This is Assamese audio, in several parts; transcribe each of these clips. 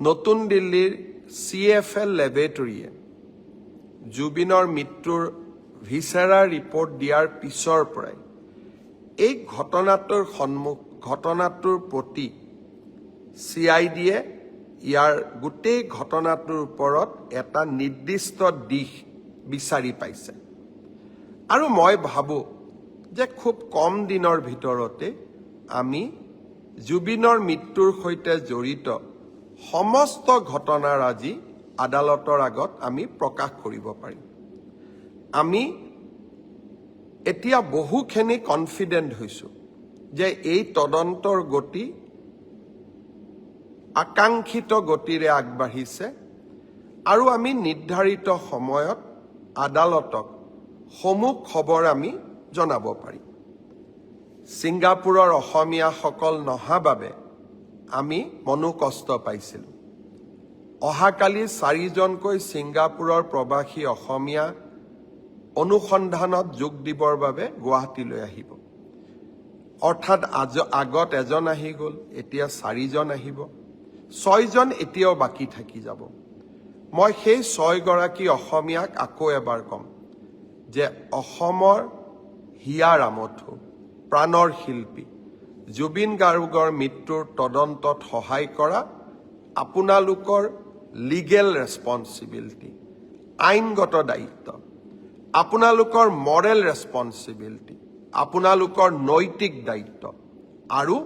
নতুন দিল্লীৰ CFL লেবৰেটৰীয়ে জুবিনৰ মৃত্যুৰ ভিছেৰা ৰিপৰ্ট দিয়াৰ পিছৰ পৰাই এই ঘটনাটোৰ প্ৰতি CIDয়ে ইয়াৰ গোটেই ঘটনাটোৰ ওপৰত এটা নিৰ্দিষ্ট দিশ বিচাৰি পাইছে আৰু মই ভাবো যে খুব কম দিনৰ ভিতৰতে আমি জুবিনৰ মৃত্যুৰ সৈতে জড়িত সমস্ত ঘটনাৰ আজি আদালতৰ আগত আমি প্ৰকাশ কৰিব পাৰিম আমি এতিয়া বহুখিনি কনফিডেন্ট হৈছো যে এই তদন্তৰ গতি আকাংক্ষিত গতিৰে আগবাঢ়িছে আৰু আমি নিৰ্ধাৰিত সময়ত আদালতক সমুখ খবৰ আমি জনাব পাৰিম ছিংগাপুৰৰ অসমীয়াসকল নহা বাবে আমি মনোকষ্ট পাইছিলো অহাকালি 4জনকৈ ছিংগাপুৰৰ প্ৰবাসী অসমীয়া অনুসন্ধানত যোগ দিবৰ বাবে গুৱাহাটীলৈ আহিব অৰ্থাৎ আগত এজন আহি গ'ল এতিয়া 4জন আহিব 6জন এতিয়াও বাকি থাকি যাব মই সেই 6গৰাকী অসমীয়াক আকৌ এবাৰ কম যে অসমৰ হিয়া ৰামথু প্ৰাণৰ শিল্পী জুবিন গাৰ্গৰ মৃত্যুৰ তদন্তত সহায় কৰা আপোনালোকৰ লিগেল ৰেসপন্সিবিলিটি আইনগত দায়িত্ব আপোনালোকৰ মৰেল ৰেসপন্সিবিলিটি আপোনালোকৰ নৈতিক দায়িত্ব আৰু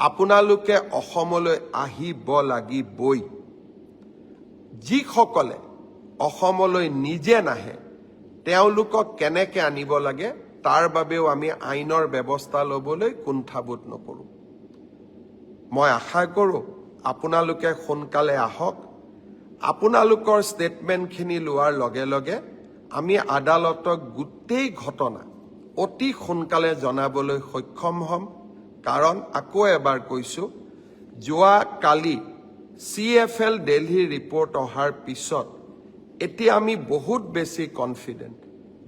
আপোনালোকে অসমলৈ আহিব লাগিবই যিসকলে অসমলৈ নিজে নাহে তেওঁলোকক কেনেকৈ আনিব লাগে তাৰ বাবেও আমি আইনৰ ব্যৱস্থা ল'বলৈ কুণ্ঠাবোধ নকৰো মই আশা কৰো আপোনালোকে সোনকালে আহক আপোনালোকৰ ষ্টেটমেণ্টখিনি লোৱাৰ লগে লগে আমি আদালতক গোটেই ঘটনা অতি সোনকালে জনাবলৈ সক্ষম হ'ম কাৰণ আকৌ এবাৰ কৈছো যোৱা কালি CFL দিল্লী ৰিপৰ্ট অহাৰ পিছত এতিয়া আমি বহুত বেছি কনফিডেন্ট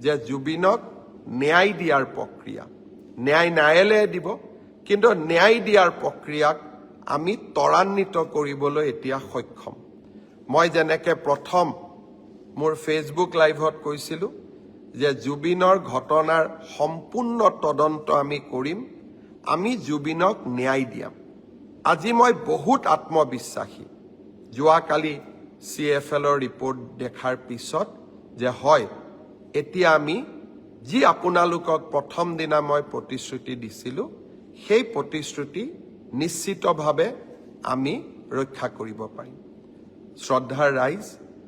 যে জুবিনক ন্যায় দিয়াৰ প্ৰক্ৰিয়া ন্যায় ন্যায়ালয়ে দিব কিন্তু ন্যায় দিয়াৰ প্ৰক্ৰিয়াক আমি ত্বৰান্বিত কৰিবলৈ এতিয়া সক্ষম মই যেনেকৈ প্ৰথম মোৰ ফেচবুক লাইভত কৈছিলো যে জুবিনৰ ঘটনাৰ সম্পূৰ্ণ তদন্ত আমি কৰিম আমি জুবিনক ন্যায় দিয়াম আজি মই বহুত আত্মবিশ্বাসী যোৱাকালি CFLৰ ৰিপৰ্ট দেখাৰ পিছত যে হয় এতিয়া আমি যি আপোনালোকক প্ৰথম দিনা মই প্ৰতিশ্ৰুতি দিছিলো সেই প্ৰতিশ্ৰুতি নিশ্চিতভাৱে আমি ৰক্ষা কৰিব পাৰিম শ্ৰদ্ধাৰ ৰাইজ